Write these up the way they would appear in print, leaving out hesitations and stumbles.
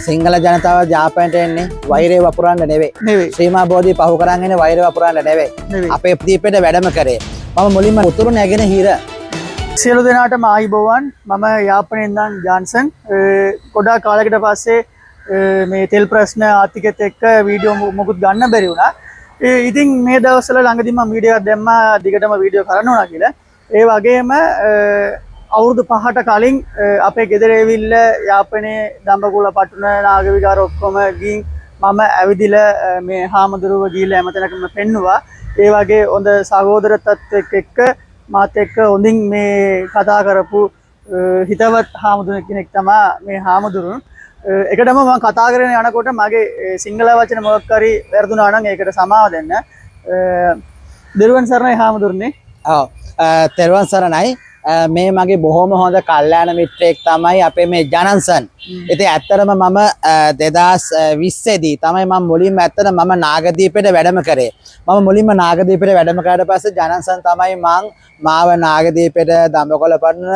සිංහල ජනතාව ජාපනයට එන්නේ වෛරය වපුරන්න නෙවෙයි. ශ්‍රීමා බෝධි පහු කරන් එන්නේ වෛරය වපුරන්න නෙවෙයි. අපේ දීපෙට වැඩම කරේ. මම මුලින්ම උතුරු නැගෙන හිර. සියලු දෙනාටම ආයිබෝවන්. මම යාපනයේ ඉඳන් ජාන්සන්. ගොඩාක් කාලයකට පස්සේ මේ තෙල් ප්‍රශ්න ආර්ථිකයත් එක්ක වීඩියෝ මොකුත් ගන්න බැරි වුණා. ඉතින් මේ දවස්වල ළඟදී මම වීඩියෝ එකක් දැම්මා දිගටම වීඩියෝ කරන්න ඕන කියලා. ඒ වගේම අවුරුදු 5කට කලින් අපේ ගෙදර ඇවිල්ලා යාපනයේ දඹකුල පටුන නාගවිකාර ඔක්කොම ගිහින් මම ඇවිදිලා මේ හාමුදුරුවෝ ගිහිල්ලා හැමතැනකම පෙන්නුවා. ඒ වගේ හොඳ සහෝදරත්වයක් එක්ක මාත් එක්ක හොඳින් මේ කතා කරපු හිතවත් හාමුදුරුවෝ කෙනෙක් තමයි මේ හාමුදුරුවෝ. ඒකටම මම කතා කරගෙන යනකොට මගේ සිංහල වචන මොකක් හරි වැරදුනා නම් ඒකට සමාව දෙන්න. දරුවන් සරණයි හාමුදුරනේ. ඔව්. තෙරුවන් සරණයි. මේ මගේ බොහොම හොඳ කල්යාණ මිත්‍රයෙක් තමයි අපේ මේ ජනන්සන්. ඉතින් ඇත්තටම මම 2020 දී තමයි මම මුලින්ම ඇත්තටම මම නාගදීපෙට වැඩම කරේ. මම මුලින්ම නාගදීපෙට වැඩම කරාට පස්සේ ජනන්සන් තමයි මාව නාගදීපෙට දඹකොළ පටුන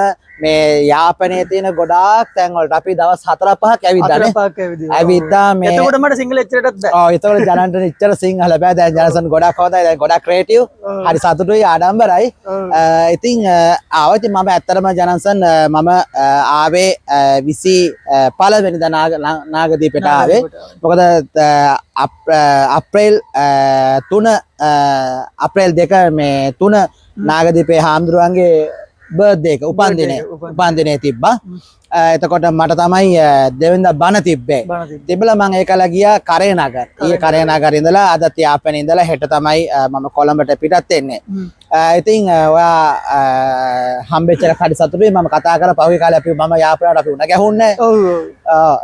මේ යාපනයේ තියෙන ගොඩාක් තැන් වලට අපි දවස් 4-5ක් ඇවිද්දානේ. 4-5ක් ඇවිද්දා මේ. එතකොට මට සිංහල එච්චරටත් බෑ. ඔව් එතකොට ජනන්ට ඉච්චර සිංහල බෑ. දැන් ජනන්සන් ගොඩක් හොඳයි. දැන් ගොඩක් ක්‍රියේටිව්. හරි සතුටුයි ආඩම්බරයි. ඉතින් ආවති මම ඇත්තටම ජනන්සන් මම ආවේ 25 වෙනිදා නාගදීපෙට ආවේ. මොකද අප්‍රේල් 2 මේ 3 නාගදීපේ හාමුදුරුවන්ගේ බර්ත්ඩේ එක උපන්දිනේ තිබ්බා. එතකොට මට තමයි දෙවෙනිදා බණ තිබ්බේ. තිබ්බලා මම ඒකලා ගියා කරේනගර. ඊයේ කරේනගර ඉඳලා අද යාපනයේ ඉඳලා හෙට තමයි මම කොළඹට පිටත් වෙන්නේ. ඉතින් ඔයා හම්බෙච්ච කඩ සතුටුයි. මම කතා කරා පහුගිය කාලේ මම යාපනයට අපි උණ ගැහුන්නේ. ඔව්.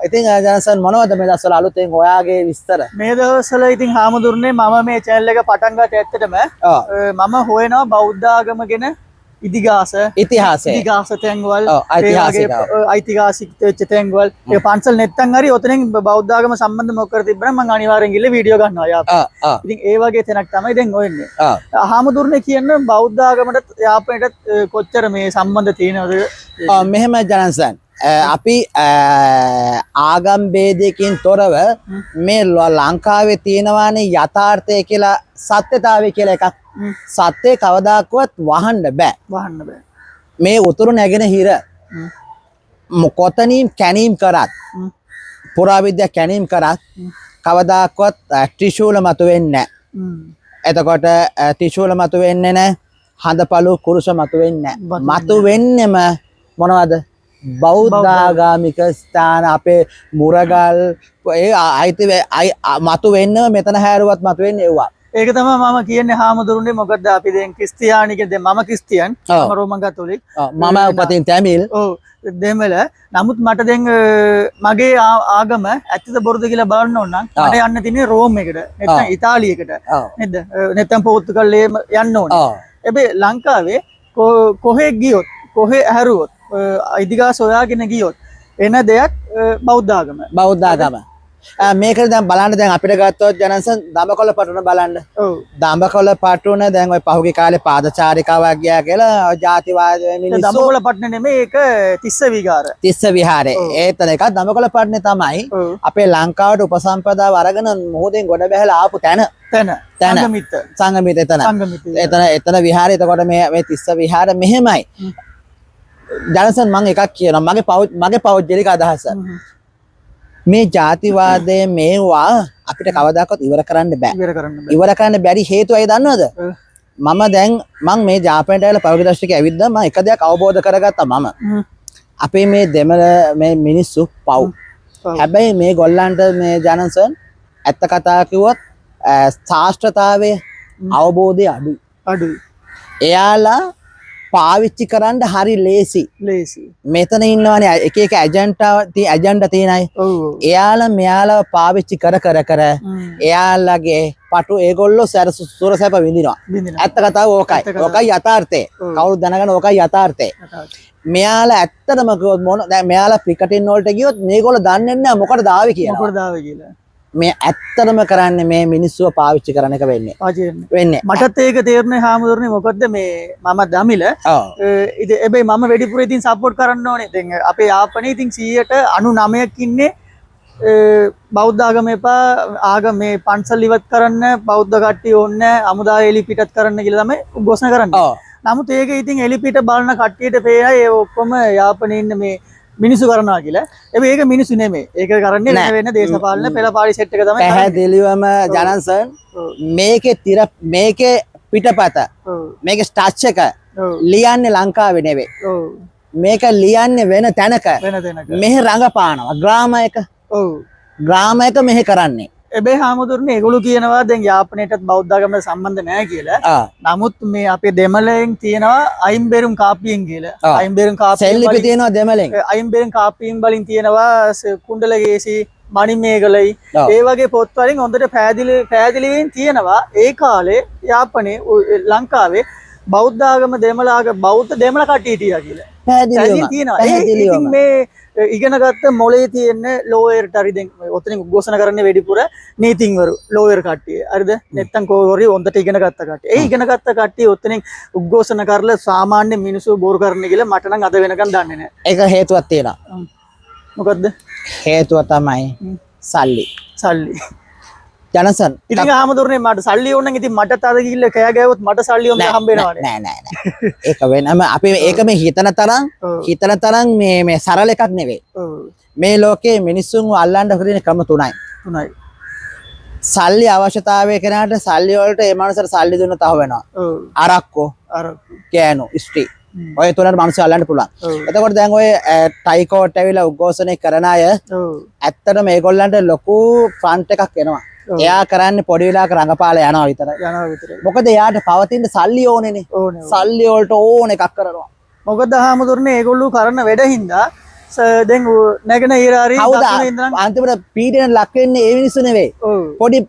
ඉතින් ජනසන් මොනවද මේ දවස්වල අලුතෙන් ඔයාගේ විස්තර? මේ දවස්වල ඉතින් හාමුදුරනේ මම මේ channel එක පටන් ගත්ත ඇත්තටම මම හොයනවා බෞද්ධ ආගම ගැන ඉතිහාස තැන්වල් ඓතිහාසික වෙච්ච තැන්වල් ඒ පන්සල් නැත්තම් හරි ඔතනින් බෞද්ධ ආගම සම්බන්ධ මොකක් කර තිබ්බනම් මම අනිවාර්යෙන් ගිහලා වීඩියෝ ගන්නවා යාපනයේ. ඉතින් ඒ වගේ තැනක් තමයි දැන් හොයන්නේ. හාමුදුරනේ කියන බෞද්ධ ආගමට යාපනයටත් කොච්චර මේ සම්බන්ධ තියෙනවද? මෙහෙම ජනන්සන් අපි ආගම් ભેදයකින් තොරව මේ ලංකාවේ තියෙනවානේ යථාර්ථය කියලා සත්‍යතාවය කියලා එකක්. සත්‍යය කවදාකවත් වහන්න බෑ. මේ උතුරු නැගෙන හිර කොතනින් කැණීම් කරත් පුරාවිද්‍යා කැණීම් කරත් කවදාකවත් ත්‍රිශූල මතුවෙන්නේ නැහැ. එතකොට ත්‍රිශූල මතුවෙන්නේ නැහැ. හඳපළු කුරුස මතුවෙන්නේ නැහැ. මතුවෙන්නෙම මොනවද? බෞද්ධාගාමික ස්ථාන අපේ මුරගල් ඒ අයිති මතුවෙන්නම මෙතන හැරුවත් මතුවෙන්නේ ඒවා. ඒක තමයි මම කියන්නේ හාමුදුරනේ. මොකද අපි දැන් ක්‍රිස්තියානි කියන්නේ මම ක්‍රිස්තියන් මම රෝමන් කතෝලික මම උපතින් තැමිල්. ඔව් දෙමළ. නමුත් මට දැන් මගේ ආගම ඇත්තද බොරුද කියලා බලන්න ඕන නම් මට යන්න තියෙන්නේ රෝම් එකට නැත්නම් ඉතාලියකට නේද? නැත්නම් පෝර්තුගල් යන්න ඕන. හැබැයි ලංකාවේ කොහෙ ගියොත් කොහෙ හැරුවොත් ඉදිගාස හොයාගෙන ගියොත් එන දෙයක් බෞද්ධ ආගම. මේකට දැන් බලන්න දැන් අපිට ගත්තොත් ජනන්සන් දඹකොළ පටුන බලන්න. ඔව්. දඹකොළ පටුන දැන් ওই පහුගිය කාලේ පාදචාරිකාවක් ගියා කියලා ජාතිවාද මිනිස්සු දඹකොළ පටුනේ නෙමෙයි ඒක තිස්ස විහාරය. තිස්ස විහාරය. ඒතන එකක් දඹකොළ පටුනේ තමයි අපේ ලංකාවට උපසම්පදාව අරගෙන මොහොතෙන් ගොඩ බැහැලා ආපු තැන. සංගමිත එතන විහාරය. එතකොට මේ තිස්ස විහාරය මෙහෙමයි. ජනන්සන් මම එකක් කියනවා මගේ පෞද්ගලික අදහස. මේ ජාතිවාදය මේවා අපිට කවදාකවත් ඉවර කරන්න බෑ. ඉවර කරන්න බැරි හේතුව අය දන්නවද? මම මේ ජාපනයට ඇවිල්ලා පෞද්ගලික දර්ශනිකය ඇවිද්දා මම එක දෙයක් අවබෝධ කරගත්තා මම. අපේ මේ දෙමළ මේ මිනිස්සු පව්. හැබැයි මේ ගොල්ලන්ට මේ ජනන්සන් ඇත්ත කතා කිව්වොත් ශාස්ත්‍රතාවයේ අවබෝධය අඩුයි. එයාලා පාවිච්චි කරන්න හරි ලේසි. මෙතන ඉන්නවනේ එක එක ඇජන්ඩා තියෙන අය. එයාලා මෙයාලා පාවිච්චි කර එයාලගේ පටු ඒගොල්ලෝ සුරසැප විඳිනවා. ඇත්ත කතාව ඕකයි. ඕකයි යථාර්ථය. කවුරුත් දැනගන්න ඕකයි යථාර්ථය. මෙයාලා ඇත්තටම කිව්වොත් දැන් මෙයාලා ක්‍රිකටින් වලට ගියොත් මේගොල්ලෝ දන්නේ නැහැ මොකටද ආවේ කියලා. මේ ඇත්තටම කරන්නේ මේ මිනිස්සුව පාවිච්චි කරන එක වෙන්නේ. මටත් ඒක තේරුනේ හාමුදුරනේ. මොකද මේ මම දමිල ඉතින් හැබැයි මම වැඩිපුර ඉතින් සපෝට් කරන්න ඕනේ. දැන් අපේ යාපනයේ ඉතින් 99ක් ඉන්නේ බෞද්ධ ආගම එපා ආගම මේ පන්සල් ඉවත් කරන්න බෞද්ධ කට්ටිය ඕනේ අමුදා එලි පිටත් කරන්න කියලා තමයි උද්ඝෝෂණ කරන්නේ. නමුත් ඒක ඉතින් එලි පිට බලන කට්ටියට පේනයි ඒ ඔක්කොම යාපනයේ ඉන්න මේ මිනිස්සු කරනවා කියලා. ඒක මිනිස්සු නෙමෙයි. ඒක කරන්නේ වෙන දේශපාලන පෙළපාලි සෙට් එක තමයි. පැහැදිලිවම ජනසන් මේකේ පිටපත මේකේ ස්ටාච් එක ලියන්නේ ලංකාවේ නෙවෙයි. මේක ලියන්නේ වෙන තැනක. මෙහි රඟපානවා ග්‍රාමයක. ග්‍රාමයක මෙහි කරන්නේ. එබේ හාමුදුරනේ ඒගොල්ලෝ කියනවා දැන් යාපනයටත් බෞද්ධ ආගමට සම්බන්ධ නැහැ කියලා. නමුත් මේ අපේ දෙමළෙන් තියෙනවා අයිම්බෙරුම් කාපියෙන් කියලා. අයිම්බෙරුම් කාපියෙන් සෙල්ලිපි තියෙනවා දෙමළෙන්. අයිම්බෙරුම් කාපියෙන් වලින් තියෙනවා කුණ්ඩලගේසි මණිමේගලයි ඒ වගේ පොත් වලින් හොඳට පැහැදිලිවෙන් තියෙනවා ඒ කාලේ යාපනයේ ලංකාවේ බෞද්ධ ආගම බෞද්ධ දෙමළ කට්ටිය හිටියා කියලා. පැහැදිලිවම තියෙනවා. මේ ඉගෙන ගත්ත මොලේ තියෙන ලෝයර්ට හරි දැන් ඔතනින් උද්ඝෝෂණ කරන්නේ වැඩිපුර නීතිඥවරු ලෝයර් කට්ටිය. හරිද? නැත්තම් කොහොරි හොඳට ඉගෙන ගත්ත කට්ටිය. ඒ ඉගෙන ගත්ත කට්ටිය ඔතනින් උද්ඝෝෂණ කරලා සාමාන්‍ය මිනිස්සු බෝරු කරන්න කියලා මට නම් අද වෙනකන් දන්නේ නැහැ. ඒක හේතුවක් තියෙනවා. මොකද්ද? හේතුව තමයි සල්ලි. සල්ලි. ජනසන් ඉතින් ආමතුරුනේ මට සල්ලි ඕන නම් ඉතින් මටත් අද ගිහිල්ලා කෑ ගෑවොත් මට සල්ලි ඕන හම්බ වෙනවනේ. නෑ. ඒක වෙනම අපි ඒක මේ හිතන තරම් මේ සරල එකක් නෙවෙයි. මේ ලෝකේ මිනිස්සුන්ව අල්ලන්න හොදින ක්‍රම තුනයි. සල්ලි අවශ්‍යතාවය කෙනාට සල්ලි වලට ඒ මනුස්සර සල්ලි දුන්නත් අහ වෙනවා. අරක්කෝ කෑනෝ ස්ටි ඔය තුනට මිනිස්සු අල්ලන්න පුළුවන්. එතකොට දැන් ඔය ටයිකෝට් ඇවිල්ලා උද්ඝෝෂණය කරන අය ඇත්තටම මේගොල්ලන්ට ලොකු ෆ්‍රන්ට් එකක් එනවා. එයා කරන්නේ පොඩි වෙලාවක රඟපාලා යනවා විතරයි. මොකද එයාට පවතින සල්ලි ඕනේනේ. සල්ලි වලට ඕන එකක් කරනවා. මොකද ආමතුරුනේ ඒගොල්ලෝ කරන වැඩ හින්දා දැන් නැගෙන ඊරාරි අන්තිමට පීඩන ලක් වෙන්නේ ඒ මිනිස්සු නෙවෙයි. පොඩි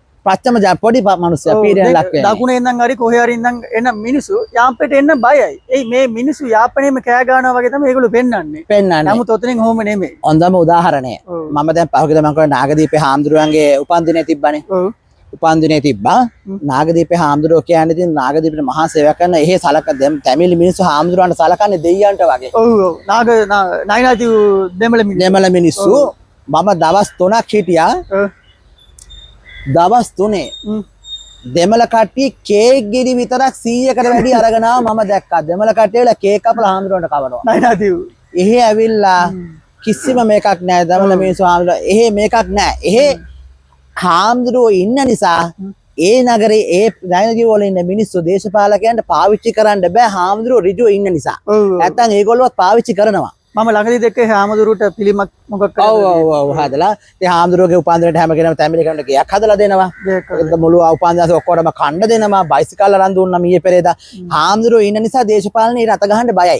පොඩි මිනිස්සු පීඩන ලක් වෙන්නේ. දකුණේ ඉඳන් හරි කොහේ හරි ඉඳන් එන මිනිස්සු යාප්පෙට එන්න බයයි. ඒ මේ මිනිස්සු යාප්පනේම කෑ ගන්නවා වගේ තමයි ඒගොල්ලෝ පෙන්වන්නේ. නමුත් ඔතනින් ඔහොම නෙමෙයි. හොඳම උදාහරණය. මම දැන් පහුගියද මම කරා නාගදීපේ හාමුදුරුවන්ගේ උපන්දිනේ තිබ්බනේ. උපන්දිනේ තිබ්බා. නාගදීපේ හාමුදුරුවෝ කියන්නේ ඉතින් නාගදීපේ මහා සේවයක් කරන එහෙ සලක තැමිලි මිනිස්සු හාමුදුරුවන්ට සලකන්නේ දෙයියන්ට වගේ. නාග නයිනාති දෙමළ මිනිස්සු මම දවස් 3ක් හිටියා. දවස් 3 දෙමළ කට්ටිය කේක් ගෙඩි විතරක් 100කට වැඩි අරගෙන මම දැක්කා. දෙමළ කට්ටිය වල කේක් කපලා හාමුදුරුවන්ට කවනවා. නයිනාති එහෙ ඇවිල්ලා කිසිම මේකක් නැහැ. දෙමළ මිනිස්සු හාමුදුරුවෝ එහෙ මේකක් නැහැ. එහෙ හාමුදුරුවෝ ඉන්න නිසා ඒ නගරේ ඒ නයිනාති වල ඉන්න මිනිස්සු දේශපාලකයන්ට පාවිච්චි කරන්න බෑ හාමුදුරුවෝ ඍජුව ඉන්න නිසා. නැත්තම් ඒගොල්ලෝවත් පාවිච්චි කරනවා. මම ළඟදී දැක්කේ හාමුදුරුවන්ට පිළිමක් මොකක් කරලා ඔව් හදලා ඒ හාමුදුරුවෝගේ උපන්දිනට හැම කෙනාම තැමිලි කරන්න ගයක් හදලා දෙනවා. ඒක මුළු උපන්දිනස ඔක්කොටම කණ්ඩ දෙනවා. බයිසිකල් අරන් දුන්නා මීයේ පෙරේදා. හාමුදුරුවෝ ඉන්න නිසා දේශපාලනේ රට ගහන්න බයයි.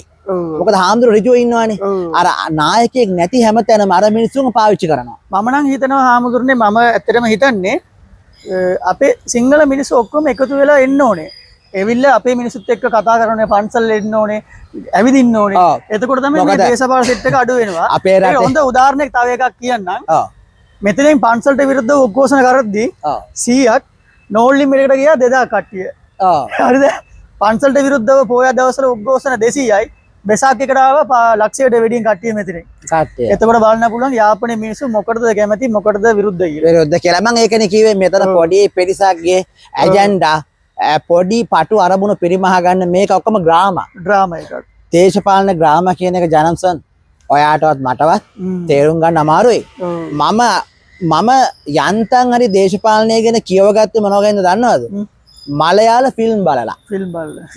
මොකද හාමුදුරුවෝ ඍජුව ඉන්නවනේ. අර නායකයෙක් නැති හැමතැනම අර මිනිස්සුන්ව පාවිච්චි කරනවා. මම නම් හිතනවා හාමුදුරනේ මම ඇත්තටම හිතන්නේ අපේ සිංහල මිනිස්සු ඔක්කොම එකතු වෙලා එන්න ඕනේ. එවිල්ල අපේ මිනිස්සුත් එක්ක කතා කරන්නේ පන්සල් එන්න ඕනේ. ඇවිදින්න ඕනේ. එතකොට තමයි මේ දේශපාලන සෙට් එක අඩු වෙනවා. අපේ රටේ හොඳ උදාහරණයක් තව එකක් කියන්නම්. මෙතනින් පන්සල්ට විරුද්ධව උද්ඝෝෂණ කරද්දී 100ක් නෝල් ලිමිට් එකට ගියා 2000 කට්ටිය. හරිද? පන්සල්ට විරුද්ධව පොය දවස්වල උද්ඝෝෂණ 200යි. වෙසක් එකට ආව ලක්ෂයට වැඩියෙන් කට්ටිය මෙතනින්. කට්ටිය. එතකොට බලන්න පුළුවන් යාපනයේ මිනිස්සු මොකටද කැමති මොකටද විරුද්ධ කියලා. විරුද්ධ කියලා මම ඒකනේ කිව්වේ මෙතන පොඩි පිරිසක්ගේ ඇජෙන්ඩා පොඩි පටු අරමුණු පිරිමහ ගන්න මේක ඔක්කොම ඩ්‍රාමා එකක්. දේශපාලන ග්‍රාම කියන එක ජනම්සන් ඔයාටවත් මටවත් තේරුම් ගන්න අමාරුයි. මම යන්තම් හරි දේශපාලනය ගැන කියවගත්තේ මොනවද දන්නවද? මලයාල ෆිල්ම් බලලා.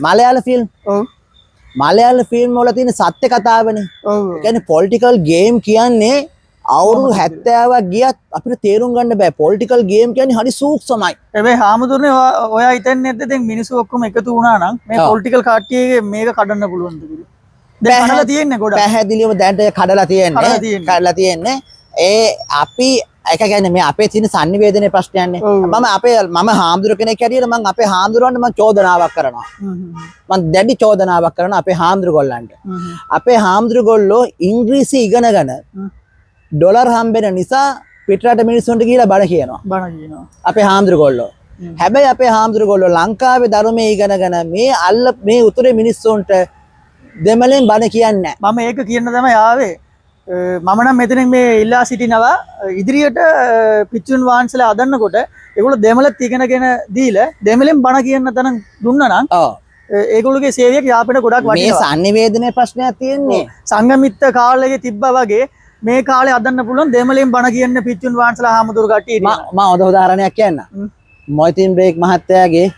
මලයාල ෆිල්ම්. මලයාල ෆිල්ම් වල තියෙන සත්‍ය කතාවනේ. ඒ කියන්නේ පොලිටිකල් ගේම් කියන්නේ අවුරුදු 70ක් ගියත් අපිට තේරුම් ගන්න බෑ. පොලිටිකල් ගේම් කියන්නේ හරි සූක්ෂමයි. හැබැයි හාමුදුරනේ ඔයා හිතන්නේ නැද්ද දැන් මිනිස්සු ඔක්කොම එකතු වුණා නම් මේ පොලිටිකල් කට්ටියගේ මේක කඩන්න පුළුවන්ද කියලා? දැන් කඩලා තියෙන්නේ ගොඩක්. පැහැදිලිවම දැන්ට කඩලා තියෙන්නේ. ඒ අපි ඒක කියන්නේ මේ අපේ තියෙන sannivedanaye ප්‍රශ්නයන්නේ. මම හාමුදුර කෙනෙක් හැටියට මම අපේ හාමුදුරන්ට මම චෝදනාවක් කරනවා. මම දැඩි චෝදනාවක් කරනවා අපේ හාමුදුරගොල්ලන්ට. අපේ හාමුදුරගොල්ලෝ ඉංග්‍රීසි ඉගෙනගෙන ඩොලර් හම්බෙන නිසා පිටරට මිනිස්සුන්ට ගිහිලා බණ කියනවා. අපේ හාමුදුරගොල්ලෝ. හැබැයි අපේ හාමුදුරගොල්ලෝ ලංකාවේ ධර්මයේ ඉගෙනගෙන මේ උතුරේ මිනිස්සුන්ට දෙමළෙන් බණ කියන්නේ නැහැ. මම ඒක කියන්න තමයි ආවේ. මම නම් මෙතනින් මේ ඉල්ලා සිටිනවා ඉදිරියට පිච්චුන් වහන්සේලා අදන්නකොට ඒගොල්ලෝ දෙමළත් ඉගෙනගෙන දීලා දෙමළෙන් බණ කියන්න තරම් දුන්නා නම් ඔව් ඒගොල්ලෝගේ සේවයක් යාපනට ගොඩක් මේ වටිනවා. sannivedanaye ප්‍රශ්නයක් තියෙන්නේ සංගමිත්ත කාලේ තිබ්බා වගේ මේ කාලේ අදන්න පුළුවන් දෙමළෙන් බණ කියන්න පිච්චුන් වහන්සේලා හාමුදුරු කට්ටිය ඉන්නවා. මම හොඳ උදාහරණයක් කියන්න. මොයිතින් බ්‍රේක් මහත්තයාගේ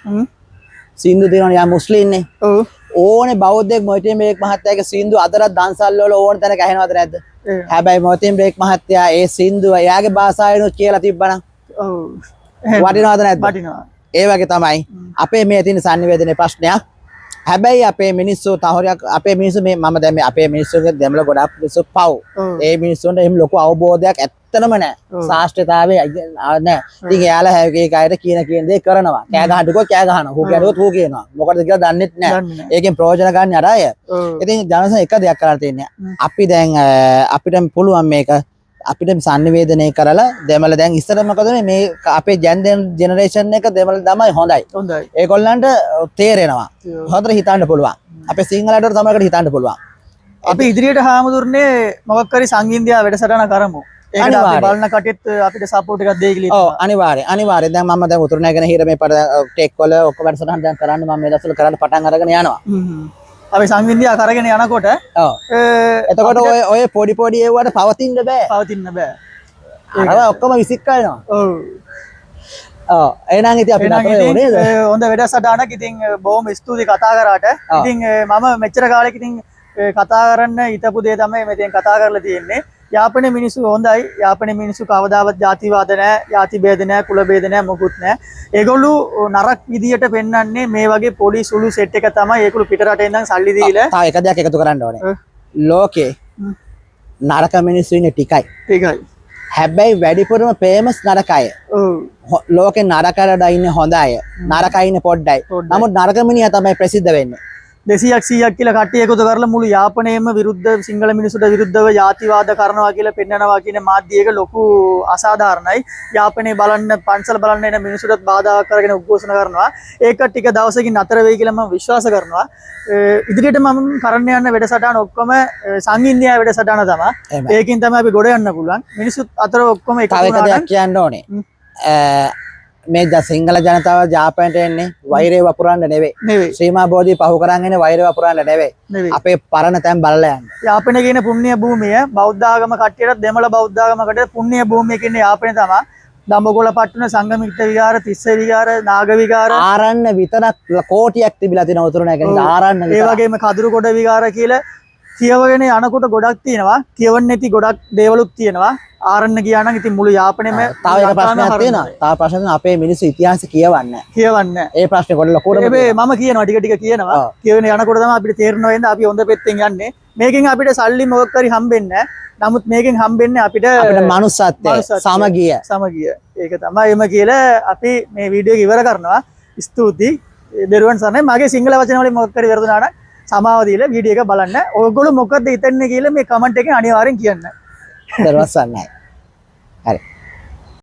සින්දු දෙනවා යා මුස්ලිම්නේ. ඔව්. ඕනේ බෞද්ධයෙක් මොයිතින් බ්‍රේක් මහත්තයාගේ සින්දු අතරත් දන්සල් වල ඕන තැනක ඇහෙනවද නැද්ද? හැබැයි මොයිතින් බ්‍රේක් මහත්තයා ඒ සින්දුව එයාගේ භාෂාවෙන් කියලා තිබ්බනම් ඔව්. වටිනවද නැද්ද? වටිනවා. ඒ වගේ තමයි අපේ මේ තියෙන sannivedanaye ප්‍රශ්නයක්. හැබැයි අපේ මිනිස්සු තහවුරක් අපේ මිනිස්සු මේ මම දැන් මේ අපේ මිනිස්සුගේ දෙමළ ගොඩක් මිනිස්සු පව්. ඒ මිනිස්සුන්ට එහෙම ලොකු අවබෝධයක් ඇත්තනම නැහැ. ශාස්ත්‍රතාවයේ නැහැ. ඉතින් එයාලා හැකේ කයට කියන දේ කරනවා. කෑ ගහන්නකෝ කෑ ගහනවා. හු කියනකොත් හු කියනවා. මොකටද කියලා දන්නෙත් නැහැ. ඒකෙන් ප්‍රයෝජන ගන්න අර අය. ඉතින් ජනසන් එක දෙයක් කරලා තියෙනවා. අපි දැන් අපිට පුළුවන් මේක අපිට sannivedanaye කරලා දෙමළ දැන් ඉස්සර මොකද මේ අපේ ජෙනරේෂන් එක දෙමළ තමයි හොඳයි. හොඳයි. ඒගොල්ලන්ට තේරෙනවා. හොඳට හිතන්න පුළුවන්. අපේ සිංහලට තමයිකට හිතන්න පුළුවන්. අපි ඉදිරියට හාමුදුරනේ මොකක් හරි සංගීතය වැඩසටහන කරමු. ඒකට අපි බලන කටෙත් අපිට සපෝට් එකක් දෙයි කියලා. ඔව් අනිවාර්යයෙන්. දැන් මම දැන් උතුරු නැගෙන හිර මේ ටෙක් වල ඔක්කොම වැඩසටහන් දැන් කරන්න මම මේ දවස්වල කරන්න පටන් අරගෙන යනවා. අපි සංගීතය කරගෙන යනකොට ඔව් එතකොට ඔය පොඩි ඒවට පවතින්න බෑ. පවතින්න බෑ. අරව ඔක්කොම විසික් කරනවා. ඔව්. ඔව් එහෙනම් ඉතින් අපි නතර නේද? හොඳ වැඩසටහනක්. ඉතින් බොහොම ස්තුතියි කතා කරාට. ඉතින් මම මෙච්චර කාලෙක ඉතින් කතා කරන්න හිතපු දේ තමයි මෙතෙන් කතා කරලා තියෙන්නේ. යාපනයේ මිනිස්සු හොඳයි. යාපනයේ මිනිස්සු කවදාවත් ජාතිවාද නැහැ, ජාති ભેද නැහැ, කුල ભેද නැහැ, මොකුත් නැහැ. ඒගොල්ලෝ නරක විදියට පෙන්වන්නේ මේ වගේ පොඩි සුළු සෙට් එක තමයි. ඒගොල්ලෝ පිට රටේ ඉඳන් සල්ලි දීලා තව එක දෙයක් එකතු කරන්න ඕනේ. ලෝකේ නරක මිනිස්සු ඉන්නේ ටිකයි. ටිකයි. හැබැයි වැඩිපුරම ප්‍රේමස් නරක අය. ඔව්. ලෝකේ නරකවල ඉන්නේ හොඳ අය. නරකයි ඉන්නේ පොඩ්ඩයි. නමුත් නරක මිනිහා තමයි ප්‍රසිද්ධ වෙන්නේ. 200ක් 100ක් කියලා කට්ටිය එකතු කරලා මුළු යාපනයේම විරුද්ධ සිංහල මිනිසුන්ට විරුද්ධව ජාතිවාද කරනවා කියලා පෙන්නනවා කියන මාධ්‍ය එක ලොකු අසාධාරණයි. යාපනයේ බලන්න පන්සල බලන්න එන මිනිසුන්ට බාධා කරගෙන උද්ඝෝෂණ කරනවා. ඒක ටික දවසකින් නතර වෙයි කියලා මම විශ්වාස කරනවා. ඉදිරියට මම කරන්න යන වැඩසටහන ඔක්කොම සංගීතය වැඩසටහන තමයි. ඒකෙන් තමයි අපි ගොඩ යන්න පුළුවන්. මිනිසුත් අතර ඔක්කොම එකතු වෙනවා කියන්න ඕනේ. මේ සිංහල ජනතාව ජාපනයට එන්නේ වෛරය වපුරන්න නෙවෙයි. ශ්‍රීමා බෝධි පහු කරන් එන්නේ වෛරය වපුරන්න නෙවෙයි. අපේ පරණ තැන් බලලා යන්න. යාපනයේ කියන පුණ්‍ය භූමිය බෞද්ධ ආගම කට්ටියට දෙමළ බෞද්ධ ආගමකට පුණ්‍ය භූමිය කියන්නේ යාපනය තමයි. දඹගොළ පට්ටන සංගමිත්ත විහාර, තිස්ස විහාර, නාග විහාර ආරණ්‍ය විතරක් කෝටියක් තිබිලා තියෙන උතුරු නැගෙනහිර ආරණ්‍ය විතර. ඒ වගේම කදුරුගොඩ විහාර කියලා කියවගෙන යනකොට ගොඩක් තියෙනවා. කියවන්නේ නැති ගොඩක් දේවලුත් තියෙනවා. ආරණ්‍ය ගියා නම් ඉතින් මුළු යාපනයේම තව එක ප්‍රශ්නයක් තියෙනවා. තව ප්‍රශ්නයක් අපේ මිනිස්සු ඉතිහාසය කියවන්නේ. ඒ ප්‍රශ්නේ කොට ලොකුට මම කියනවා ටික කියනවා. කියවන යනකොට තමයි අපිට තේරෙනවා වෙන්නේ අපි හොඳ පැත්තෙන් යන්නේ. මේකෙන් අපිට සල්ලි මොකක් හරි හම්බෙන්නේ නැහැ. නමුත් මේකෙන් හම්බෙන්නේ අපිට මනුස්සත්වය, සමගිය. ඒක තමයි එම කියලා අපි මේ වීඩියෝ එක ඉවර කරනවා. ස්තුතියි. දරුවන් සරණයි. මගේ සිංහල වචන වලින් මොකක් හරි වැරදුනා නම් සමාව දීලා වීඩියෝ එක බලන්න. ඔයගොල්ලෝ මොකද්ද හිතන්නේ කියලා මේ කමෙන්ට් එකෙන් අනිවාර්යෙන් කියන්න. දරුවන් සරණයි. හරි.